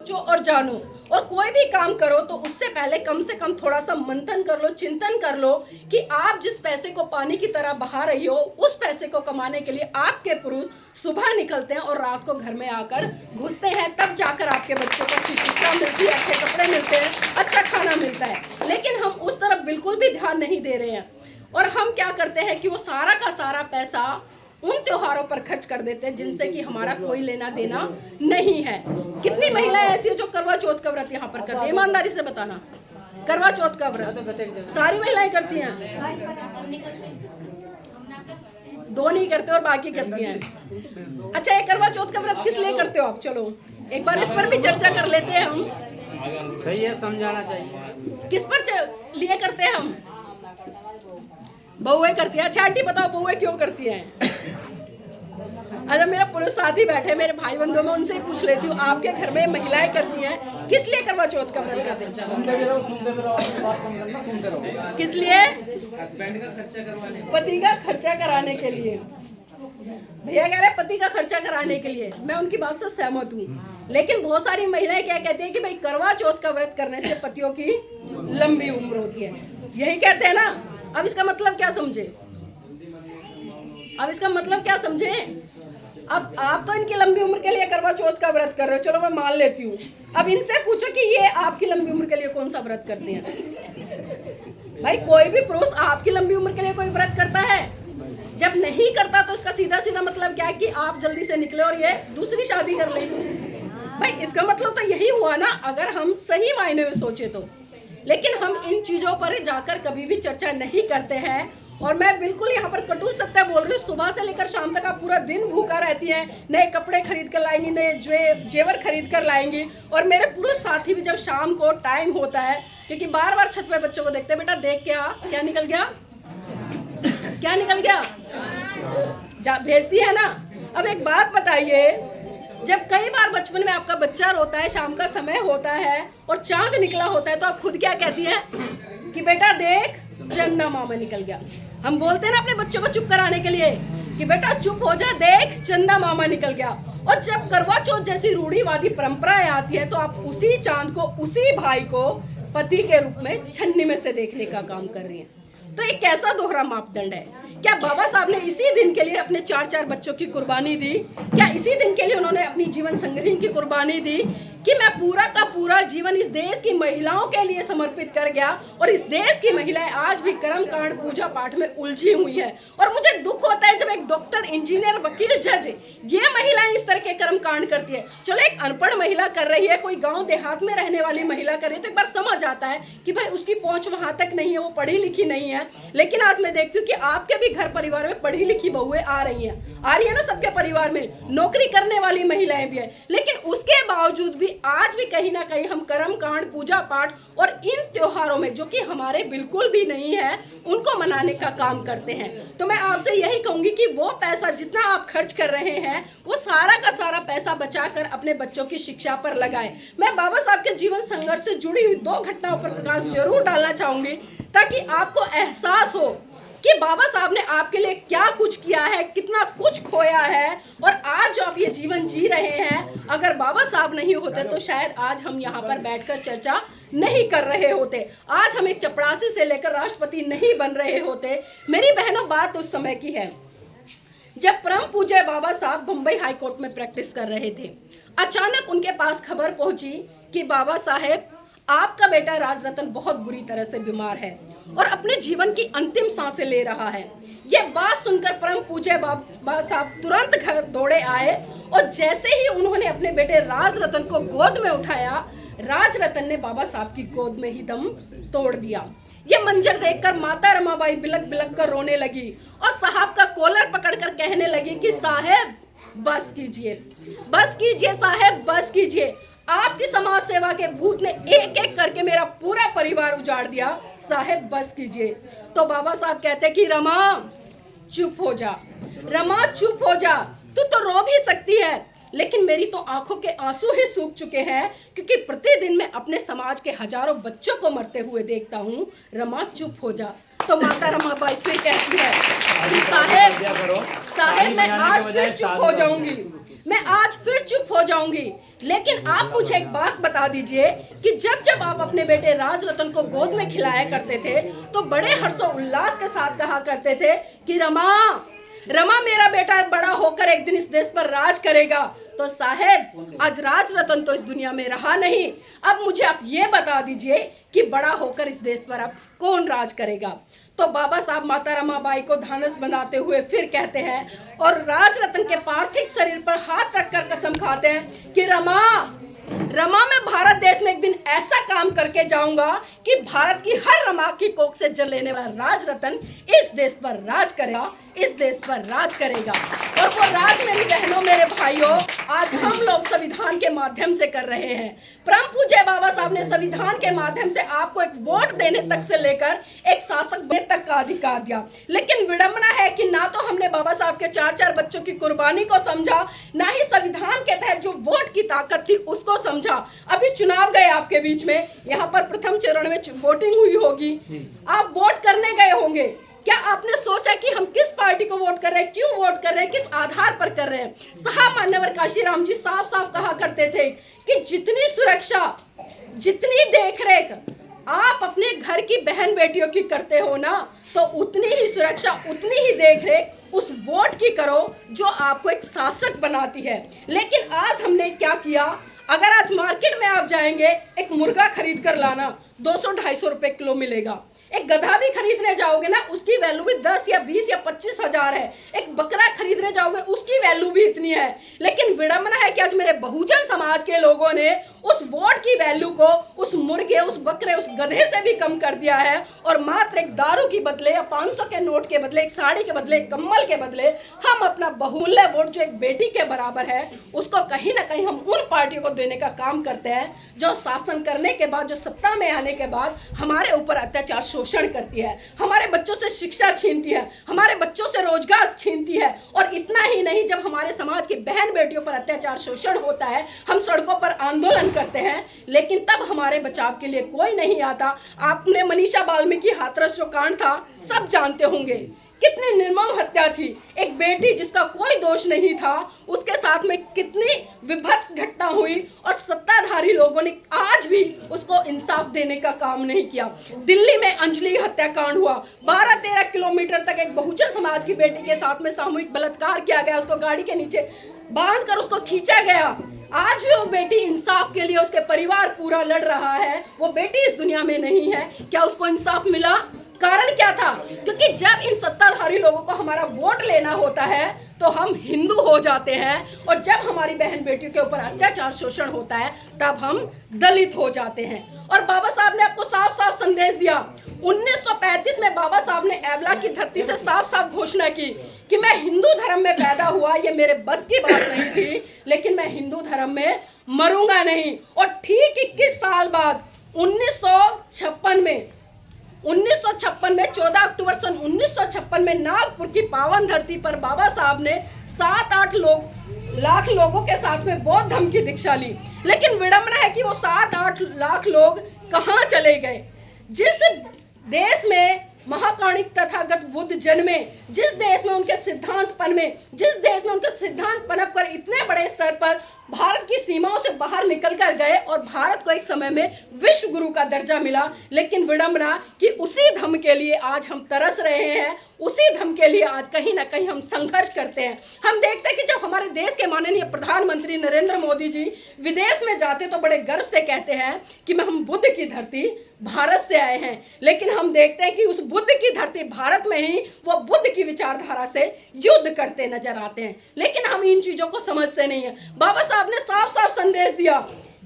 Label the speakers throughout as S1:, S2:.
S1: सोचो और जानो, और कोई भी काम करो तो उससे पहले कम से कम थोड़ा सा मंथन कर लो, चिंतन कर लो कि आप जिस पैसे को पानी की तरह बहा रही हो, उस पैसे को कमाने के लिए आपके पुरुष सुबह निकलते हैं और रात को घर में आकर घुसते हैं, तब जाकर आपके बच्चों को अच्छी शिक्षा मिलती है, अच्छे कपड़े मिलते हैं, अच्छा खाना मिलता है। लेकिन हम उस तरफ बिल्कुल भी ध्यान नहीं दे रहे हैं, और हम क्या करते हैं कि वो सारा का सारा पैसा उन त्योहारों पर खर्च कर देते हैं जिनसे कि हमारा कोई लेना देना नहीं है। कितनी महिलाएं ऐसी है जो करवा चौथ का व्रत यहाँ पर करती है? ईमानदारी से बताना, करवा चौथ का व्रत सारी महिलाएं करती हैं? दो नहीं करते और बाकी करती हैं। अच्छा, ये करवा चौथ का व्रत किस लिए करते हो आप? चलो एक बार इस पर भी चर्चा कर लेते हैं हम।
S2: सही है, समझाना चाहिए।
S1: किस पर लिए करते हैं हम? बहुएं करती है। अच्छा आंटी बताओ, बहुएं क्यों करती हैं? अच्छा, मेरा पुरुष साथी बैठे, मेरे भाई बंधु, में उनसे ही पूछ लेती हूँ, आपके घर में महिलाएं करती हैं, किस लिए करवा चौथ का व्रत करते हैं? किस लिए?
S2: हस्बैंड का खर्चा करवाने,
S1: पति का खर्चा कराने के लिए। भैया कह रहे पति का खर्चा कराने के लिए, मैं उनकी बात से सहमत हूँ। लेकिन बहुत सारी महिलाएं क्या कहती है कि भाई करवा चौथ का व्रत करने से पतियों की लंबी उम्र होती है, यही कहते हैं ना। अब इसका मतलब क्या समझे? अब इसका मतलब क्या समझे? अब आप तो इनकी लंबी उम्र के लिए करवा चौथ का व्रत कर रहे हो, चलो मैं मान लेती हूँ। अब इनसे पूछो कि ये आपकी लंबी उम्र के लिए कौन सा व्रत करते हैं? भाई कोई भी पुरुष आपकी लंबी उम्र के लिए कोई व्रत करता है? जब नहीं करता तो इसका सीधा सीधा मतलब क्या है कि आप जल्दी से निकले और ये दूसरी शादी कर ले। भाई इसका मतलब तो यही हुआ ना, अगर हम सही मायने में सोचे तो। लेकिन हम इन चीजों पर जाकर कभी भी चर्चा नहीं करते हैं, और मैं बिल्कुल यहाँ पर कटु सत्य बोल रही हूँ। सुबह से लेकर शाम तक आप पूरा दिन भूखा रहती हैं, नए कपड़े खरीद कर लाएंगी, नए जेवर खरीद कर लाएंगी, और मेरे पुरुष साथी भी जब शाम को टाइम होता है, क्योंकि बार बार छत पे बच्चों को देखते हैं, बेटा देख क्या निकल गया, क्या निकल गया, जा भेजती है ना। अब एक बात बताइए, जब कई बार बचपन में आपका बच्चा रोता है, शाम का समय होता है और चांद निकला होता है, तो आप खुद क्या कहती हैं कि बेटा देख चंदा मामा निकल गया। हम बोलते हैं ना अपने बच्चों को चुप कराने के लिए कि बेटा चुप हो जा, देख चंदा मामा निकल गया। और जब करवा चौथ जैसी रूढ़िवादी परंपराएं आती है, तो आप उसी चांद को, उसी भाई को पति के रूप में छन्नी में से देखने का काम कर रही हैं। तो एक कैसा दोहरा मापदंड है? क्या बाबा साहब ने इसी दिन के लिए अपने 4-4 बच्चों की कुर्बानी दी? क्या इसी दिन के लिए उन्होंने अपनी जीवन संग्रहण की कुर्बानी दी कि मैं पूरा का पूरा जीवन इस देश की महिलाओं के लिए समर्पित कर गया, और इस देश की महिलाएं आज भी कर्म कांड पूजा पाठ में उलझी हुई है? और मुझे दुख होता है जब एक डॉक्टर, इंजीनियर, वकील, जज, ये महिलाएं इस तरह के कर्म कांड करती है। चलो एक अनपढ़ महिला कर रही है, कोई गाँव देहात में रहने वाली महिला कर रही है, तो एक बार समझ आता है कि भाई उसकी पहुंच वहां तक नहीं है, वो पढ़ी लिखी नहीं है। लेकिन आज मैं देखती हूँ कि आपके भी घर परिवार में पढ़ी लिखी बहुएं आ रही है ना, सबके परिवार में नौकरी करने वाली महिलाएं भी है। लेकिन उसके बावजूद भी आज भी कहीं ना कहीं हम कर्म कांड, पूजा पाठ और इन त्योहारों में, जो कि हमारे बिल्कुल भी नहीं है, उनको मनाने का काम करते हैं। तो मैं आपसे यही कहूंगी कि वो पैसा जितना आप खर्च कर रहे हैं, वो सारा का सारा पैसा बचाकर अपने बच्चों की शिक्षा पर लगाएं। मैं बाबा साहब के जीवन संघर्ष से जुड़ी हुई 2 घटनाओं पर प्रकाश जरूर डालना चाहूंगी, ताकि आपको एहसास हो कि बाबा साहब ने आपके लिए क्या कुछ किया है, कितना कुछ खोया है, और आज जो आप ये जीवन जी रहे हैं, अगर बाबा साहब नहीं होते तो शायद आज हम यहाँ पर बैठकर चर्चा नहीं कर रहे होते। आज हम एक चपरासी से लेकर राष्ट्रपति नहीं बन रहे होते। मेरी बहनों, बात उस समय की है जब परम पूज्य बाबा साहब बम्बई हाई कोर्ट में प्रैक्टिस कर रहे थे। अचानक उनके पास खबर पहुंची कि बाबा साहेब, आपका बेटा राजरतन बहुत बुरी तरह से बीमार है और अपने जीवन की अंतिम सांसें ले रहा है। ये बात सुनकर परम पूज्य बाबा साहब तुरंत घर दौड़े आए, और जैसे ही उन्होंने अपने बेटे राजरतन को गोद में उठाया, राजरतन ने बाबा साहब की गोद में ही दम तोड़ दिया। ये मंजर देखकर माता रमाबाई बिलक बिलक कर रोने लगी और साहब का कॉलर पकड़कर कहने लगी कि साहेब बस कीजिए, बस कीजिए साहेब, बस कीजिए। आपकी समाज सेवा के भूत ने एक एक करके मेरा पूरा परिवार उजाड़ दिया, साहेब बस कीजिए। तो बाबा साहब कहते कि रमा चुप हो जा, रमा चुप हो जा, तू तो रो भी सकती है, लेकिन मेरी तो आंखों के आंसू ही सूख चुके हैं, क्योंकि प्रतिदिन मैं अपने समाज के हजारों बच्चों को मरते हुए देखता हूँ। रमा चुप हो जा। तो माता रमाबाई फिर कहती है साहेब मैं आज फिर चुप हो जाऊंगी, मैं आज फिर चुप हो जाऊंगी। लेकिन आप मुझे एक बात बता दीजिए कि जब जब आप अपने बेटे राज रतन को गोद में खिलाया करते थे तो बड़े हर्षोल्लास के साथ कहा करते थे कि रमा मेरा बेटा बड़ा होकर एक दिन इस देश पर राज करेगा। तो साहेब आज राज रतन तो इस दुनिया में रहा नहीं, अब मुझे आप ये बता दीजिए कि बड़ा होकर इस देश पर अब कौन राज करेगा। तो बाबा साहब माता रमाबाई को धानस बनाते हुए फिर कहते हैं और राज रतन के पार्थिव शरीर पर हाथ रखकर कसम खाते हैं कि रमा मैं भारत देश में एक दिन ऐसा काम करके जाऊंगा कि भारत की हर रमा की कोख से जल लेने वाला राज रतन इस देश पर राज करेगा, इस देश पर राज करेगा। और वो राज मेरी बहनों मेरे भाइयों आज हम लोग संविधान के माध्यम से कर रहे हैं। परम पूज्य बाबा साहब ने संविधान के माध्यम से आपको एक वोट देने तक से लेकर एक शासक बनने तक का अधिकार दिया। लेकिन विडंबना है कि ना तो हमने बाबा साहब के 4-4 बच्चों की कुर्बानी को समझा, ना ही संविधान के तहत जो वोट की ताकत थी उसको समझा। अभी चुनाव गए आपके बीच में, यहाँ पर प्रथम चरण में वोटिंग हुई होगी, आप वोट करने गए होंगे। क्या आपने सोचा कि हम किस पार्टी को वोट कर रहे हैं, क्यों वोट कर रहे हैं, किस आधार पर कर रहे हैं? साहब मान्यवर काशीराम जी साफ साफ कहा करते थे कि जितनी सुरक्षा, जितनी देखरेख आप अपने घर की बहन बेटियों की करते हो ना, तो उतनी ही सुरक्षा, उतनी ही देखरेख उस वोट की करो जो आपको एक शासक बनाती है। लेकिन आज हमने क्या किया, अगर आज मार्केट में आप जाएंगे, एक मुर्गा खरीद कर लाना 200-250 रुपए किलो मिलेगा। एक गधा भी खरीदने जाओगे ना, उसकी वैल्यू भी 10 या 20 या 25 हजार है। एक बकरा खरीदने जाओगे, उसकी वैल्यू भी इतनी है। लेकिन विडंबना है कि आज मेरे बहुजन समाज के लोगों ने उस वोट की वैल्यू को उस मुर्गे, उस बकरे, उस गधे से भी कम कर दिया है और मात्र एक दारू के बदले या 500 के नोट के बदले, एक साड़ी के बदले, एक कम्बल के बदले हम अपना बहुमूल्य वोट जो एक बेटी के बराबर है उसको कहीं ना कहीं हम उन पार्टियों को देने का काम करते हैं जो शासन करने के बाद, जो सत्ता में आने के बाद हमारे ऊपर अत्याचार शोषण करती है, हमारे बच्चों से शिक्षा छीनती है, हमारे बच्चों से रोजगार छीनती है। और इतना ही नहीं, जब हमारे समाज की बहन बेटियों पर अत्याचार शोषण होता है, हम सड़कों पर आंदोलन करते हैं, लेकिन तब हमारे बचाव के लिए कोई नहीं आता। आपने मनीषा बाल्मीकि हाथरस जो कांड था सब जानते होंगे, कितनी निर्मम हत्या थी। एक बेटी जिसका कोई दोष नहीं था, उसके साथ में कितनी विभत्स घटना हुई और सत्ताधारी लोगों ने आज भी उसको इंसाफ देने का काम नहीं किया। दिल्ली में अंजलि हत्याकांड हुआ, 12-13 किलोमीटर तक एक बहुजन समाज की बेटी के साथ में सामूहिक बलात्कार किया गया, उसको गाड़ी के नीचे बांध कर उसको खींचा गया। आज भी वो बेटी इंसाफ के लिए, उसके परिवार पूरा लड़ रहा है, वो बेटी इस दुनिया में नहीं है। क्या उसको इंसाफ मिला? कारण क्या था? क्योंकि जब इन सत्ताधारी लोगों को हमारा वोट लेना होता है तो हम हिंदू हो जाते हैं, और जब हमारी बहन बेटियों के ऊपर अत्याचार शोषण होता है तब हम दलित हो जाते हैं। और बाबा साहब ने आपको साफ साफ संदेश दिया। 1935 में बाबा साहब ने एवला की धरती से साफ साफ घोषणा की कि मैं हिंदू धर्म में पैदा हुआ, ये मेरे बस की बात नहीं थी, लेकिन मैं हिंदू धर्म में मरूंगा नहीं। और ठीक 21 साल बाद 1956 में 14 अक्टूबर सन 1956 में नागपुर की पावन धरती पर बाबा साहब ने 7-8 लाख लोगों के साथ में बौद्ध धर्म की दीक्षा ली। लेकिन विडंबना है कि वो 7-8 लाख लोग कहाँ चले गए? जिस देश में महाकाणिक तथागत बुद्ध जन्मे, जिस देश में उनके सिद्धांत पनमे, जिस देश में उनके सिद्धांत पनप कर इतने बड़े स्तर पर भारत की सीमाओं से बाहर निकल कर गए और भारत को एक समय में विश्व गुरु का दर्जा मिला। लेकिन विडंबना कि उसी धर्म के लिए आज हम तरस रहे हैं, उसी धर्म के लिए आज कहीं ना कहीं हम संघर्ष करते हैं। हम देखते हैं कि जब हमारे देश के माननीय प्रधानमंत्री नरेंद्र मोदी जी विदेश में जाते तो बड़े गर्व से कहते हैं कि हम बुद्ध की धरती भारत से आए हैं। लेकिन हम देखते हैं कि उस बुद्ध की धरती भारत में ही वो बुद्ध की विचारधारा से युद्ध करते नजर आते हैं। लेकिन हम इन चीजों को समझते नहीं है। बाबा साहब ने साफ साफ संदेश दिया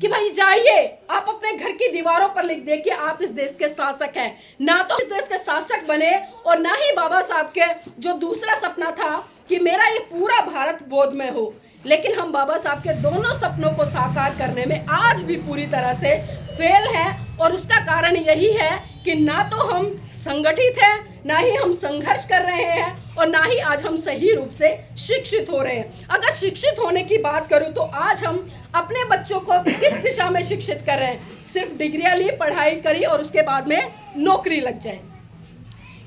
S1: कि भाई जाइए, आप अपने घर की दीवारों पर लिख दे कि आप इस देश के शासक हैं। ना तो इस देश के शासक बने और ना ही बाबा साहब के जो दूसरा सपना था कि मेरा ये पूरा भारत बोध में हो। लेकिन हम बाबा साहब के दोनों सपनों को साकार करने में आज भी पूरी तरह से फेल है। और उसका कारण यही है कि ना तो हम संगठित हैं, ना ही हम संघर्ष कर रहे हैं, और ना ही आज हम सही रूप से शिक्षित हो रहे हैं। अगर शिक्षित होने की बात करूं तो आज हम अपने बच्चों को किस दिशा में शिक्षित कर रहे हैं? सिर्फ डिग्रियां ली, पढ़ाई करी और उसके बाद में नौकरी लग जाए।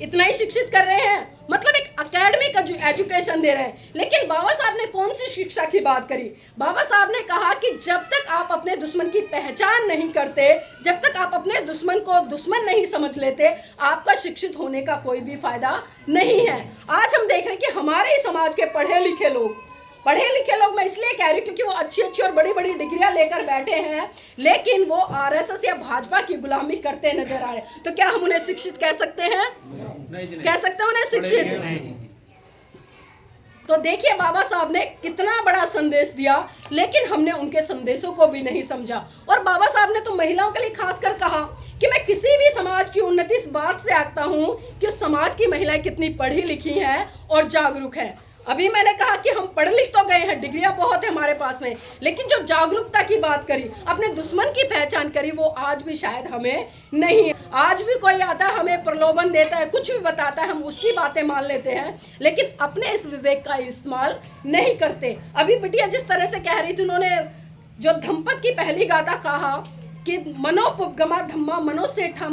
S1: इतना ही शिक्षित कर रहे हैं, मतलब एक एकेडमिक एजुकेशन दे रहे हैं। लेकिन बाबा साहब ने कौन सी शिक्षा की बात करी? बाबा साहब ने कहा कि जब तक आप अपने दुश्मन की पहचान नहीं करते, जब तक आप अपने दुश्मन को दुश्मन नहीं समझ लेते, आपका शिक्षित होने का कोई भी फायदा नहीं है। आज हम देख रहे हैं कि हमारे ही समाज के पढ़े लिखे लोग मैं इसलिए कह रही हूँ क्योंकि वो अच्छी अच्छी और बड़ी बड़ी डिग्रियां लेकर बैठे हैं, लेकिन वो आरएसएस या भाजपा की गुलामी करते नजर आ रहे हैं। तो क्या हम उन्हें शिक्षित कह सकते हैं? कह सकते हैं उन्हें शिक्षित? तो देखिए बाबा साहब ने कितना बड़ा संदेश दिया, लेकिन हमने उनके संदेशों को भी नहीं समझा। और बाबा साहब ने तो महिलाओं के लिए खासकर कहा कि मैं किसी भी समाज की उन्नति इस बात से आंकता हूँ कि उस समाज की महिलाएं कितनी पढ़ी लिखी हैं और जागरूक है। अभी मैंने कहा कि हम पढ़ लिख तो गए हैं, डिग्रियां बहुत है हमारे पास में, लेकिन जो जागरूकता की बात करी, अपने दुश्मन की पहचान करी, वो आज भी शायद हमें नहीं है। आज भी कोई आता है, हमें प्रलोभन देता है, कुछ भी बताता है, हम उसकी बातें मान लेते हैं, लेकिन अपने इस विवेक का इस्तेमाल नहीं करते। अभी बिटिया जिस तरह से कह रही थी, उन्होंने जो धम्पत की पहली गाथा कहा कि मनोपुपगमा धम्मा मनोसेठा